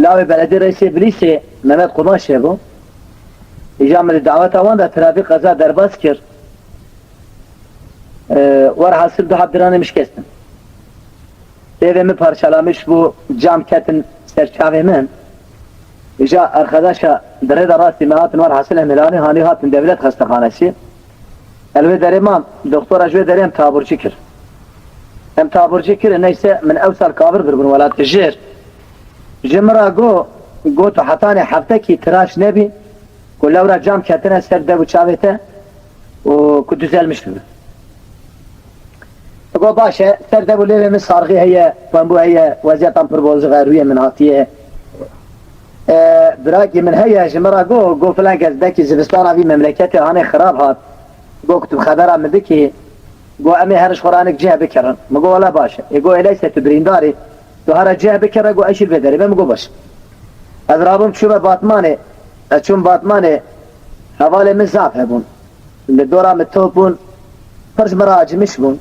لاوی بلدی رئیس بلیسی ممد قماشه بو اجامل دعوت آوان دا ترافیق قضا درباز کرد ور حاصل دو حبدرانه مشکستن evimi parçalamış bu cam ketin serçave min İca arkadaşa derede rasti mehatın var hasıl emelani hani hatın devlet hastahanesi elve derimam doktora jve derim taburcu kir hem taburcu kir neyse min evsal kabirdir bunu velat tejir jimra go to hatane haftaki tıraş nebi kullavra cam ketine serde bu çavete o ku düzelmiş gibi go başe serde bu levimiz sargı heye bu heye vaziyatan perbozu gayruye min hatiye براکی من هیا جمرا گو فلان کس دکی زبستان آوی مملکتی هانه خراب هات گو کتب خبرم مده که گو امی هرش خورانک جه بکرن مگو ولا باشه گو الیسه تو برینداری تو هر جه بکره گو ایشیل بداری مگو باشه از رابم چوب باتمانه چون باتمانه حواله من زعف هبون لدورا متوب بون پرش مرا عجمش بون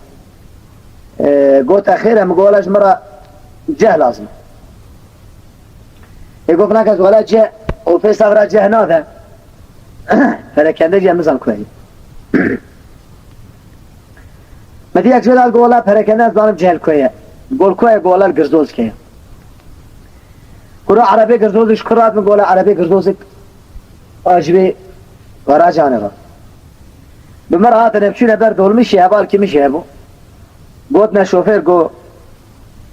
گو تخیره مگو ولا جمرا جه لازم يقول هناك ولا جاء وفي صبر جاء هذا فلكن جاء مزال كويس ما دي أجل الجولا فلكن ظالم جهل كويس قول كويس قول الجرزوز كيا كرا عربي جرزوز شكرات من قول عربي جرزوزك أجبي وراجعنا بمرات نمشي برد والمشي هبال كمشي هبو قوتنا شوفير قو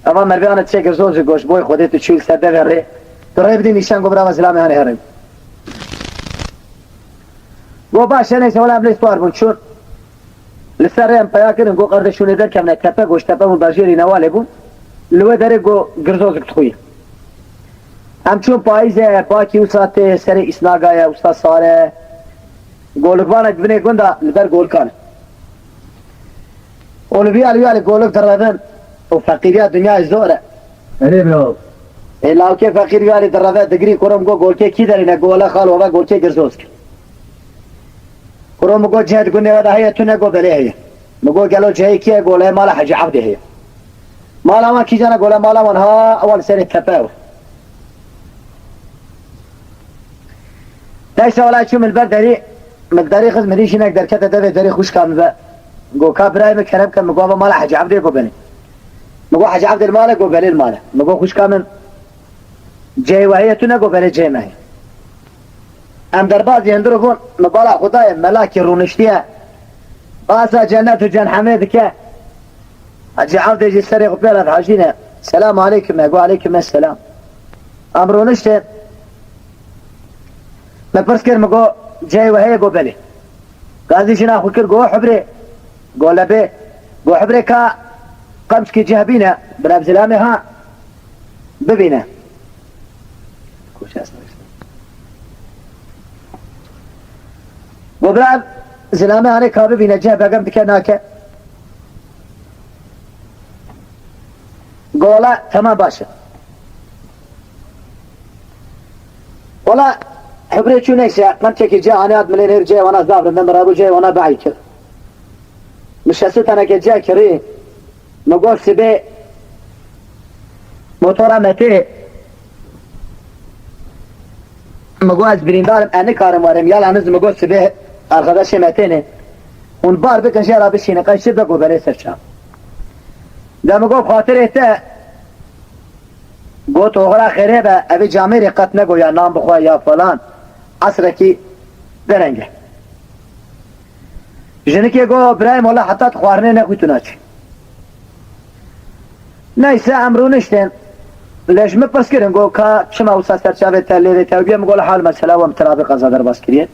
أما مربيانا تشي جرزوز قوش بوي خودت تشيل سده غير ترى بدي نشان قبرا وزلامي هاني هرب گو باشه نیست ولی امروز بار بون چون لسریم پیا کردن گو قردشونه در کم نه تپه گوش تپه من برجری نواله بون لوه داره گو گرزوزک تخوی هم چون پاییزه باکی وسات سر اسناگای استاد ساره گولکوانه بینه گنده لدر گولکانه اولوی علی گولک دردن و فقیریت دنیا زوره أنا بيو لاو که فقیر یاری درده دگری کرم گو گولکه کی دارینه گوله خال و گولکه گرزوز کرد کرم گو جهد گونه وده هیه تو نگو بله هیه مگو گلو جهی کیه گوله مال حج عبده هیه مالا من کی جانا گوله مالا من ها اول سری تپاو نیسه ولی چون من برداری مقداری خز مدیشی نک درکت دوی داری خوش کام با گو کابرای مکرم کن مگو مال حج عبده گو بله مگو حج عبد المال گو بله المال مگو خوش کامن جای وحیه تو نگو بله جای مهی ام در بعضی اندرو بون مبالا خدای ملاکی رونشتیه باسا جنت و جن حمید که حجی عبد جی سری قبیلت حاجینه سلام علیکم اگو علیکم السلام ام رونشتی مپرس کر مگو جای وحیه گو بله قاضی شنا خو کر گو حبری گو لبه گو حبری که قمش کی جهبینه براب زلامه ها ببینه وبراب زلامه هاني كابي بينجاه بقم بكناكه قولا تمام باشا ولا حبري شو نيسا من تكي جاء انا ادملين هرجي وانا زابر من مرابو جاي وانا بعي كر مش هسيت انا كجاء كري مقول سبي موتورا متي مقول بريندارم انا كارم وارم يلا نزل مقول سبي arkadaş metene un bar be kanjer abi şine kaçtı da gobere serçam da mego xatir ete go toğra xerebe abi cami riqat ne goya nam bخوا ya falan asraki derenge jenike go ibrahim Allah hatta xwarne ne kutuna çi neyse amrun işten lejme paskerin go ka çima usa serçave telle tevbiye mego hal mesela ve mtrabi qazadar baskiriye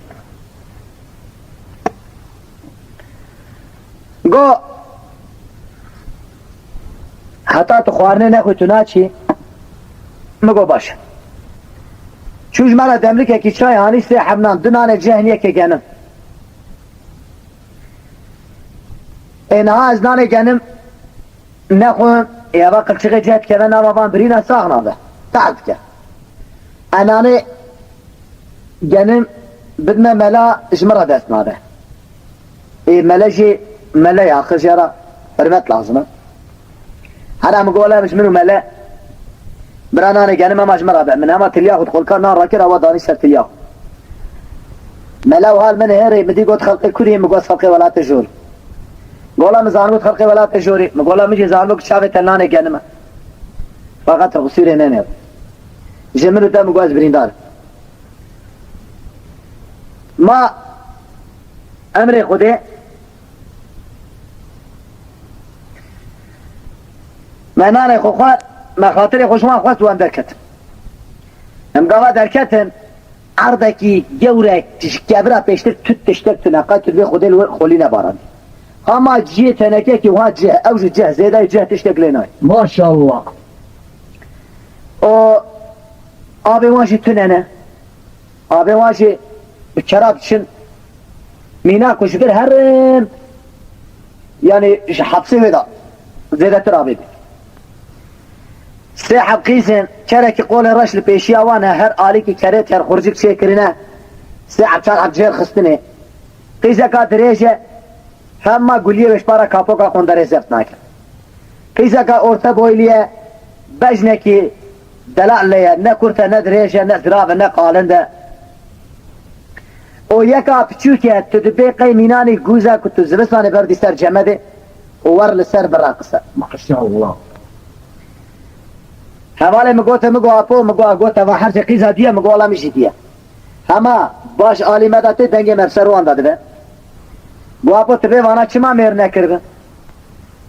گو حتی تو خوارنه نخوی تو ناچی مگو باشه چوش مرا دمری که چای هانی سه حبنان دنان جهنیه که گنم اینها از نان گنم نخویم یا با قلچقه جهت که و نوابان برین ساغنا ده تعد که انانه گنم بدنا ملا اجمرا دست ناده ای ملا ملا يا خجرة برمت لازمه أنا مقولها مش منو ملا برانانه گنم مجمع رابع من اما تلیا خود خلکار نان راکر او دانی سر تلیا ملاو حال من هری مدی گوت خلق کری مگوت خلق ولات جور گولا مزانوت خلق ولات جوری مگولا میجی زانوک شاوه تلانه گنم فقط غصیر ننه جملو تا مگوز بریندار ما امر خوده معنانه خوخوار مخاطر خوشمان خواست وان درکت امگاوا درکتن عرضکی گورک تشکبرا پیشتر تut تشتر تنقا تلوی خوده خولی نبارند اما جه تنکه که وها جه اوج جه زیده جه تشتک لینای ماشاءالله و آبی واشی تننه آبی واشی بکراب چن مینا کشکر هرم یعنی حبسی ودا زیده تر آبی سه حبقيسن كرك قول الرش لبيشيا وانا هر آليكي كريت هر خرجك شي كرنا سه عبشان عبجير خستني قيسا كات ريشة هما قوليه بشبارا كابوكا قندر زفت ناكر قيسا كا اورتا بويليه بجنكي دلال ليه نكورتا ندريشة نزراب نقالنده او يكا بچوكي تدبي قيميناني قوزا كتو زبستاني بردي سر جمده وور لسر براقصة ما شاء الله حواله مگوته مگو اپو مگو گوته و هر چه قیزا دیه مگو والا میشی دیه اما باش عالی مدته دنگ مفسروان داده گو اپو تبه وانا چما میر نکرده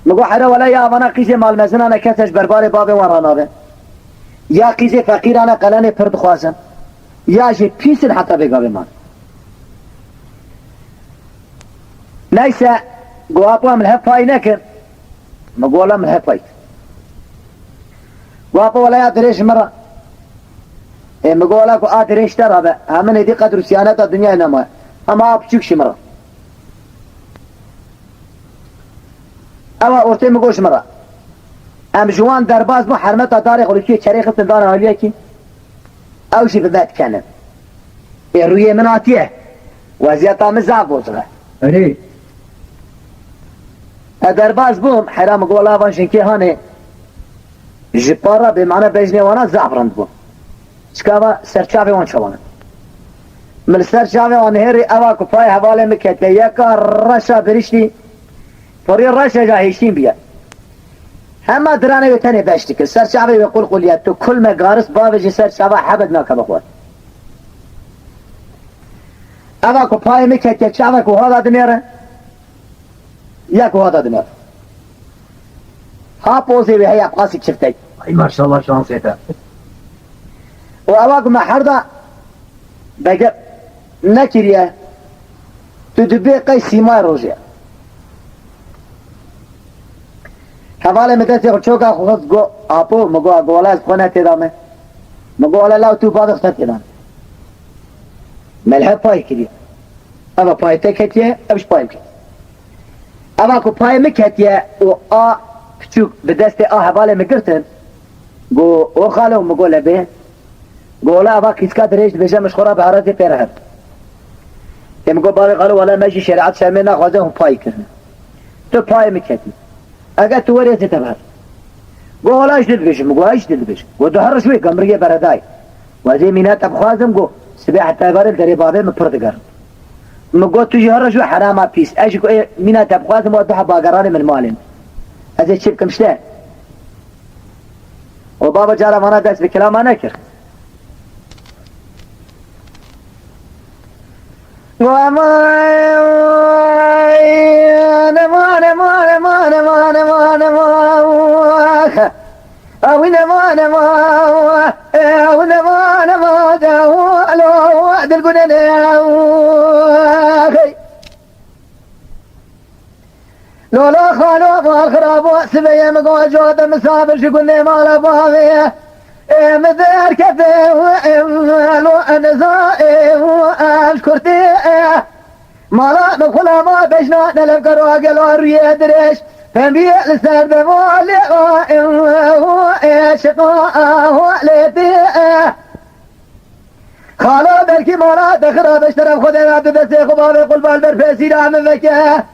مگو حره ولا یا وانا قیز مال مزنانه کسش بربار باب ورانابه یا قیز فقیرانه قلن پرد خوازن یا جه پیسن حتی بگاوه من نیسه گو اپو هم الهفای نکر مگو والا ملهفای واپا ولا دريش مرة إيه مقولك دريش ترى بقى همن دي قدر سيانات الدنيا نما أما أبشوكش مرة أما أورتي مقولش مرة أم جوان درباز مو حرمتا تاريخ ولكي شريخ السلطان عليكي أو شي ببات كان إيه روية مناتيه وزياتا مزاق وصغة أري درباز بوم حرام مقولا بانشن كي هاني جبارا بمعنى بجنه وانا زعفرند بو شكاوا سرچاوه وان شوانا من سرچاوه وان هيري اوا كفاية حواله مكته يكا رشا برشتي فري رشا جاهشتين بيا هما درانه بتاني باشتك سرچاوه يقول قليات تو كل ما قارس بابجي سرچاوه حبد ناكا بخوات اوا كفاية مكته چاوه كو هادا دميره يكو هادا دميره ها بوزي بهي ابقاسي شفتي أي ما شاء الله شانسيته وأواكم حردا بقى نكريا تدبي قي سيما روجيا حواله مدرسة خرچوكا خود گو آپو مگو اگوالا از خونه تدامه مگو والا لاو تو بعد اختر تدامه ملحه پای کریا اما پای تکتیه ابش پایم کرد اما کو پای مکتیه و کچوک به دست حواله مگرتن گو او خالو مگو لبه گولا ابا کیسکا درش بجا مشخورا به عرض پیره مگو باری خالو ولا مجی شریعت شرمه نخوازه هم پای کرنه تو پای مکتی اگر تو وریزی تبهر گو ولا اجدد بشه مگو اجدد بشه گو دو هر شوی گمرگی بردای وزی مینات ابخوازم گو سبی حتی بارل دری بابه مپرد گرد مگو تجی هر شوی حرامه پیس اجی گو مینات ابخوازم و دوحه باگرانی من مالین ازي تشيب كم شتاء وبابا جارة وانا داس بكلام ما نكر لولا خالو بالخراب سبيه مقول جود مسافر شقول لي مال بابيه مدار كفي لو انا زائي واشكرتي مالا بخلا ما بجنا نلقى راجل وريد ريش فنبي لسان بمولي شقاء ليتي خالو بلكي مالا دخرا بشترف خدي عبد بسيخ وبابي قل بالبر فيسي رحم فكه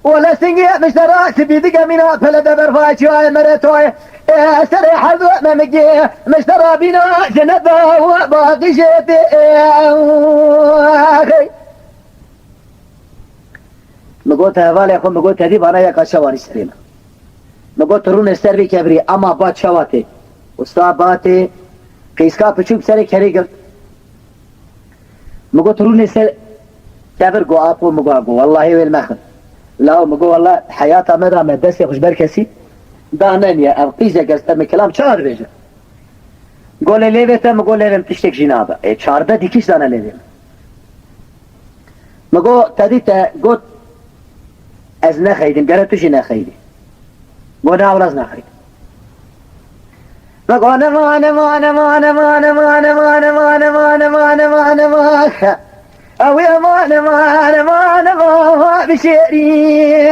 ولا سنجي مشترى سبيدك منا فلا دبر فاشوا مرتوي سري حذو ممجي مشترى بنا جنبا وباقي جيتي مقوت هوالي اخو مقوت هدي بانا يكا شواري سرينا مقوت رون السربي كبري اما بات شواتي وصاباتي قيسكا بچوب سري كري قلت مقوت رون السر كبر قو اقو مقو والله والمخن لا مقو والله حياتها مدى مدسي خوش بركسي دانانيا القيزة قصد من كلام چار بيجا قول ليبتا مقول ليبم تشتك جنابا اي چار بدي كيش دانا ليبم مقو تديتا قوت از نخيدم قرأتوش نخيدم قول ناول از نخيدم مقو نما نما نما نما نما نما نما نما نما نما نما أو يا ما نما نما نما بشيري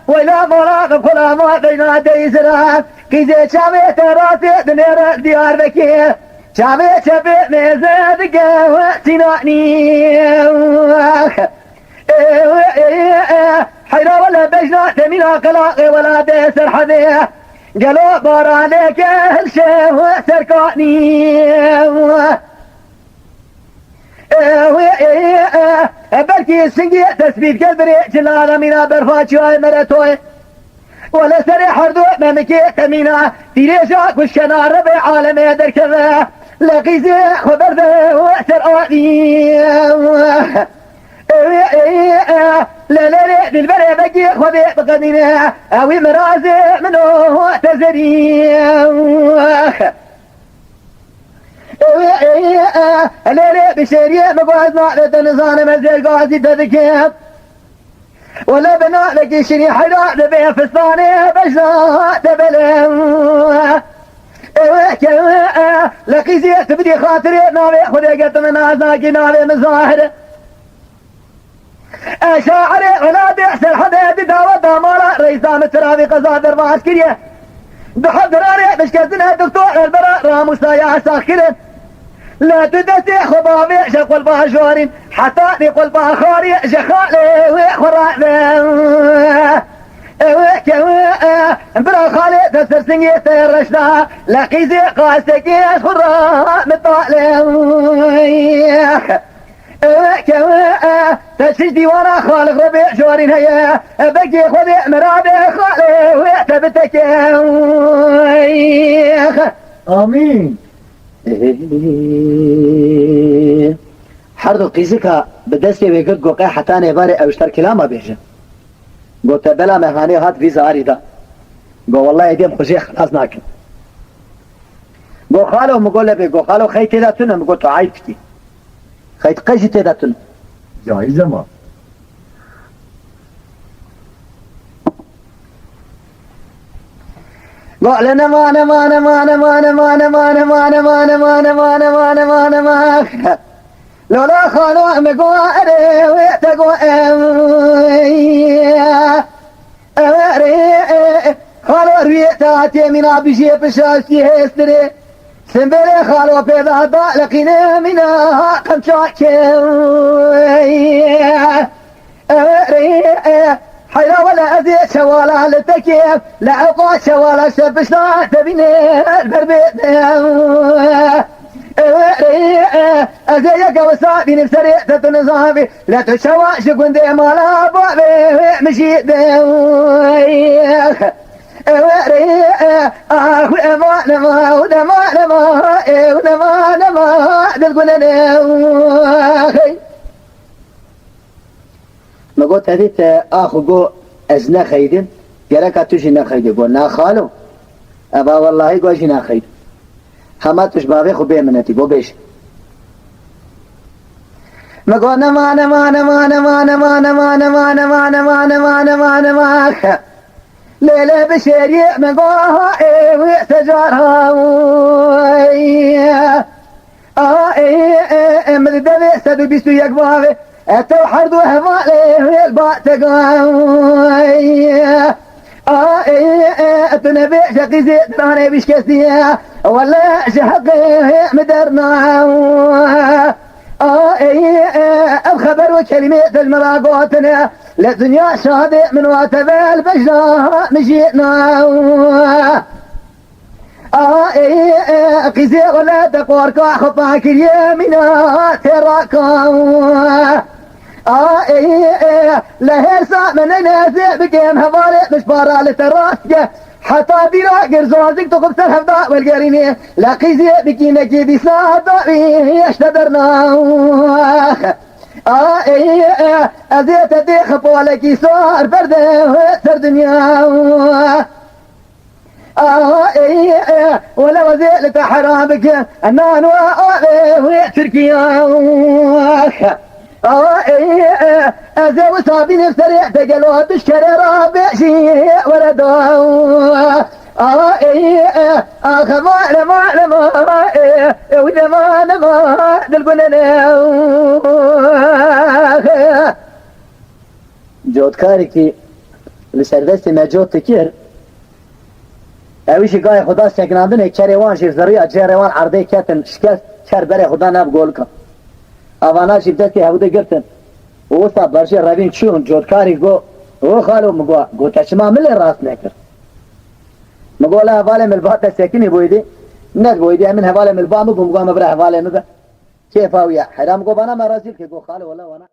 ولا مراقب كل ما بين ديزرا كيزي شامي تراتي دنيا ديار بكي شامي شبي مزاد قهوة تناني حيرا ولا بجنا تمينا قلاقي ولا ديسر حذيه قالوا بارانك الشهوة سركاني بركي السنجي تثبيت قلبري جلالا منا برفاتشوي مرتوي ولا سري حردو ممكي تمينا تيريشاك وشكنا ربي عالمي دركذا لقيزي خبر ذا وسرقاني لا لا لا بالبري بقي خذي بقدينا اوي مرازي منو تزري لا لا بشريه مقعد نعلة نظام مزيل قاعد تذكر ولا بنا لك شري حيرا ذبي فستاني بجنا تبلم لقي زيت بدي خاطري ناوي خذي قد من عزاكي ناوي مظاهر شاعري ولا بيحسن حدا بداوة دامارة رئيسان الترابي قصادر معسكرية بحضراري مش كزنها دكتور البراء راموسا يا ساخرة لا تدسي خبابي شق الباشورين حتى نقل الباخاري شخالي وخرابي برا خالي تسر سنجي ترشنا لقيزي قاسكي خراب مطالي تشج ديوانا خالق ربيع جوارين هيا بقي خذي مرابي خالي ويعتبتك آمين. حردو قيزكا بدستي ويقد قوقع حتى نباري او اشتر كلاما بيجا قلت بلا مهاني هات فيزا اريدا قو والله يديم خشي خلاص ناكل قو خالو مقول لبي قو خالو خيتي ذا تنم قلت عايفتي خيت قيجتي ذا تنم جائزة ما. قال نما نما نما نما نما نما نما نما نما نما نما نما نما لولا خالو مقواري ويتقو خالو ريتاتي من عبشي بشاشتي هستري سنبري خالو بيضا بالقين منها قمشاكي حيرا ولا أزيد شوالا للتكيف لعقا شوالا شبشنا تبيني البربيت أزيك وصابي نفسري تتنصابي لا تشوى شكون دي مالا بابي مشيت أخوي ما نما ونما نما ونما نما دلقنا ما قلت هذيت اخو قو ازنا خيدن يراك توشي نخيد قول نا خالو ابا والله قوش نخيد هما توش بابي خو بيمنتي قو بيش ما قول نما نما نما نما نما نما نما نما نما نما نما نما ليلة بشيري ما قوها ايه ويسجارها مدبي سبي بيستو يقبابي اتو حردو هفالي الباتقاوي اتنبي شقي زيت راني بيش كسيا ولا شحقي مدرنا الخبر وكلمة المراقوتنا للدنيا شهادة من واتبع البجرة مجينا قزي ولا تقورك خطاك اليمينة تراكا لهرسا من نازع بكيم هفاري مشبارة لتراسك حتى دينا قرزوزك تقبت الهفضاء والقريني لا قزي بكينا جيبي صادري اشتدرنا ازيت ديخ بولكي صار فرده سر دنيا ولا وزيلة حرامك أنان تركيا أزا وصابي نفترع تقلوا بشكري رابع شيء ولدا خمال معلم وإذا ما نما دلقنا جود كاركي لسردستي ما جود تكير اویشی گای خدا سکناندن کریوان شیف زریا جریوان عرضه کتن شکست کر بره خدا نب گول کن اوانا شیف دستی هوده گرتن او سا برشی روین چون جودکاری گو او خالو گو تشما ملی راست نکر مگو لا حواله ملبات سکنی بویدی ند بویدی همین حواله ملبا مگو مگو مبره حواله مبه کیف آویا حرام گو بانا مرازیل که گو خالو ولا وانا